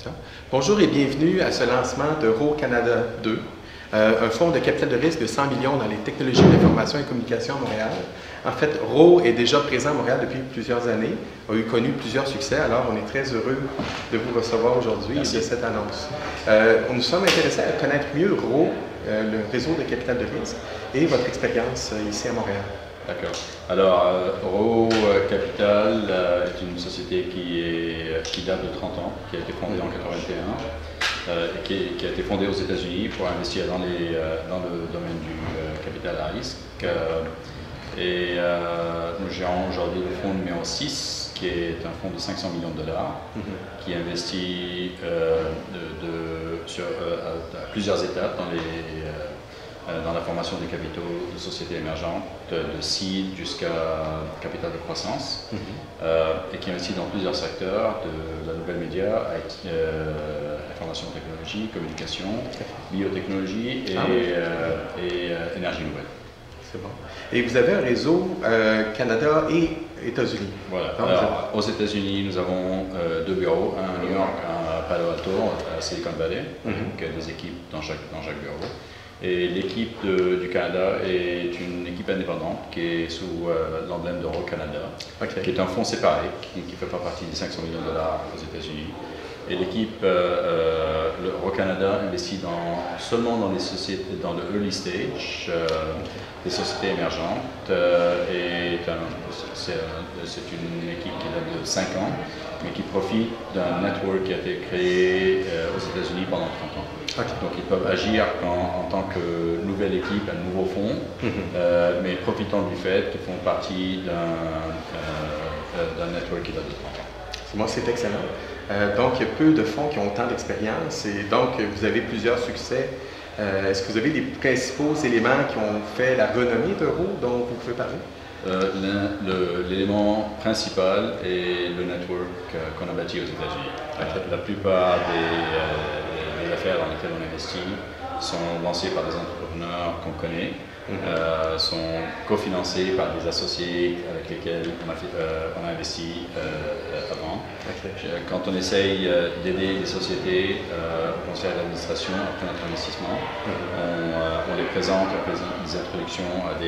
Ça. Bonjour et bienvenue à ce lancement de RAW Canada 2, un fonds de capital de risque de 100 millions dans les technologies de l'information et communication à Montréal. En fait, RAW est déjà présent à Montréal depuis plusieurs années, a connu plusieurs succès, alors on est très heureux de vous recevoir aujourd'hui et de cette annonce. Nous sommes intéressés à connaître mieux RAW, le réseau de capital de risque, et votre expérience ici à Montréal. D'accord. Alors, RAW Capital est une société qui date de 30 ans, qui a été fondée en 81, qui a été fondée aux États-Unis pour investir dans le domaine du capital à risque. Nous gérons aujourd'hui le fonds numéro 6, qui est un fonds de 500 millions de dollars, qui investit à plusieurs étapes dans la formation des capitaux de sociétés émergentes, de seed jusqu'à capital de croissance, et qui investit dans plusieurs secteurs, de la nouvelle média, information technologie, communication, biotechnologie et énergie nouvelle. C'est bon. Et vous avez un réseau Canada et États-Unis. Voilà. Alors, aux États-Unis, nous avons deux bureaux, un à New York, un à Palo Alto, à Silicon Valley, avec des équipes dans chaque bureau. Et l'équipe du Canada est une équipe indépendante qui est sous l'emblème de RAW Canada, qui est un fonds séparé, qui ne fait pas partie des 500 millions de dollars aux États-Unis. Et l'équipe le RAW Canada investit seulement dans les sociétés, dans le early stage, des sociétés émergentes. C'est une équipe qui date de 5 ans, mais qui profite d'un network qui a été créé aux États-Unis pendant 30 ans. Donc ils peuvent agir en tant que nouvelle équipe, un nouveau fonds, mais profitant du fait qu'ils font partie d'un network qui date de 30 ans. Moi, c'est excellent. Donc, il y a peu de fonds qui ont autant d'expérience et donc vous avez plusieurs succès. Est-ce que vous avez les principaux éléments qui ont fait la renommée de RAW dont vous pouvez parler? L'élément principal est le network qu'on a bâti aux États-Unis. La plupart des affaires dans lesquelles on investit sont lancées par des entrepreneurs qu'on connaît, sont cofinancées par des associés avec lesquels on a investi avant. Quand on essaye d'aider les sociétés au conseil d'administration après notre investissement, on les présente, des introductions à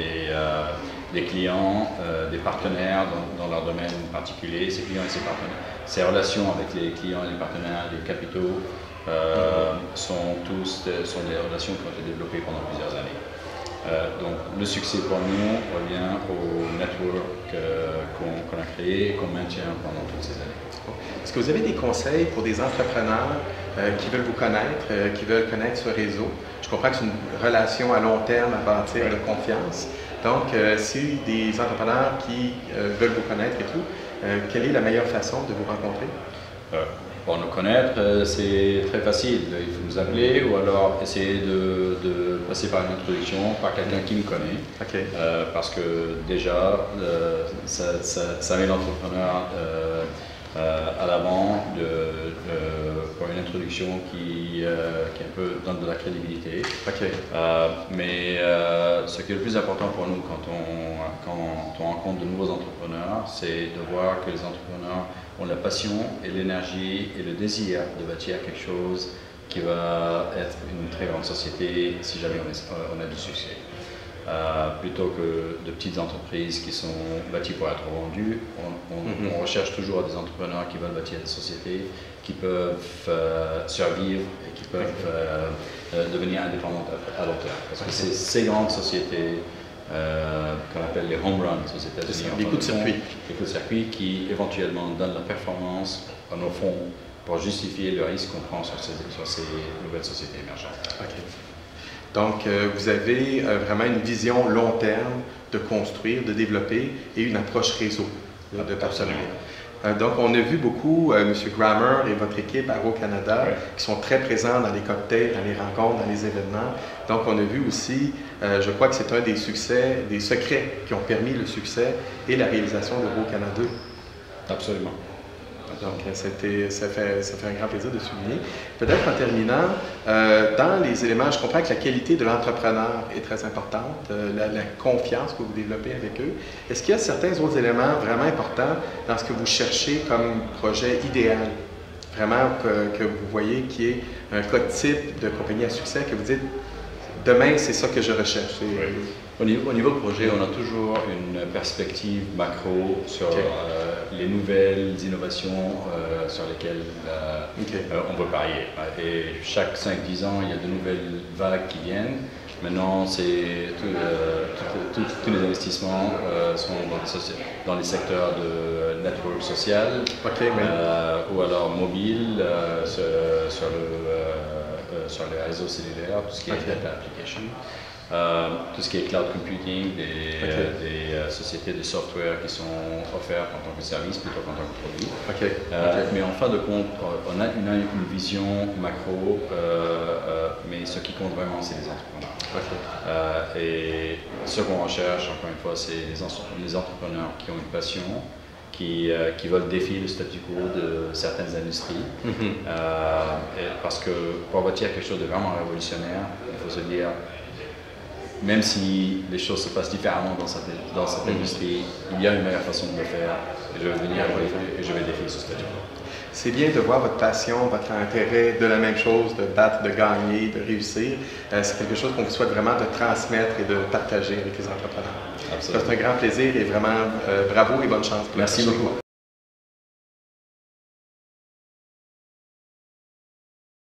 des clients, des partenaires dans leur domaine particulier. Ces clients et ces partenaires, ces relations avec les clients et les partenaires, les capitaux, sont des relations qui ont été développées pendant plusieurs années. Donc le succès pour nous revient au network qu'on a créé et qu'on maintient pendant toutes ces années. Est-ce que vous avez des conseils pour des entrepreneurs qui veulent vous connaître, qui veulent connaître ce réseau? Je comprends que c'est une relation à long terme à bâtir de confiance. Donc, si des entrepreneurs qui veulent vous connaître et tout, quelle est la meilleure façon de vous rencontrer? Pour nous connaître, c'est très facile. Il faut nous appeler ou alors essayer de passer par une introduction, par quelqu'un qui nous connaît. Parce que déjà, ça met l'entrepreneur à l'avant pour une introduction qui un peu donne de la crédibilité. Mais ce qui est le plus important pour nous quand on rencontre de nouveaux entrepreneurs, c'est de voir que les entrepreneurs ont la passion et l'énergie et le désir de bâtir quelque chose qui va être une très grande société si jamais on a du succès. Plutôt que de petites entreprises qui sont bâties pour être vendues, on recherche toujours des entrepreneurs qui veulent bâtir des sociétés qui peuvent survivre et qui peuvent devenir indépendantes à long terme. Parce que c'est ces grandes sociétés qu'on appelle les home runs aux États-Unis. Des coups de circuit. Des coups de circuit qui éventuellement donnent la performance à nos fonds pour justifier le risque qu'on prend sur ces nouvelles sociétés émergentes. Donc, vous avez vraiment une vision long terme de construire, de développer et une approche réseau de partenariat. Donc, on a vu beaucoup M. Grammer et votre équipe à RAW Canada qui sont très présents dans les cocktails, dans les rencontres, dans les événements. Donc, on a vu aussi, je crois que c'est un des succès, des secrets qui ont permis le succès et la réalisation de RAW Canada. Absolument. Donc, ça fait un grand plaisir de souligner. Peut-être en terminant, dans les éléments, je comprends que la qualité de l'entrepreneur est très importante, la confiance que vous développez avec eux. Est-ce qu'il y a certains autres éléments vraiment importants dans ce que vous cherchez comme projet idéal? vraiment que vous voyez qui est un cas type de compagnie à succès que vous dites, demain, c'est ça que je recherche? Oui. Au niveau projet, on a toujours une perspective macro sur les nouvelles innovations sur lesquelles on peut parier. Et chaque 5-10 ans, il y a de nouvelles vagues qui viennent. Maintenant, tous les investissements sont dans les secteurs de network social ou alors mobile, sur les réseaux cellulaires, tout ce qui est data application. Tout ce qui est cloud computing, des sociétés de software qui sont offertes en tant que service plutôt qu'en tant que produit. Mais en fin de compte, on a une vision macro, mais ce qui compte vraiment, c'est les entrepreneurs. Et ce qu'on recherche, encore une fois, c'est les entrepreneurs qui ont une passion, qui veulent défier le statu quo de certaines industries. Parce que pour bâtir quelque chose de vraiment révolutionnaire, il faut se dire, même si les choses se passent différemment dans cette industrie, il y a une meilleure façon de le faire. Et je vais venir et je vais défier ce statu quo. C'est bien de voir votre passion, votre intérêt de la même chose, de battre, de gagner, de réussir. C'est quelque chose qu'on vous souhaite vraiment de transmettre et de partager avec les entrepreneurs. Absolument. C'est un grand plaisir et vraiment bravo et bonne chance. Merci beaucoup.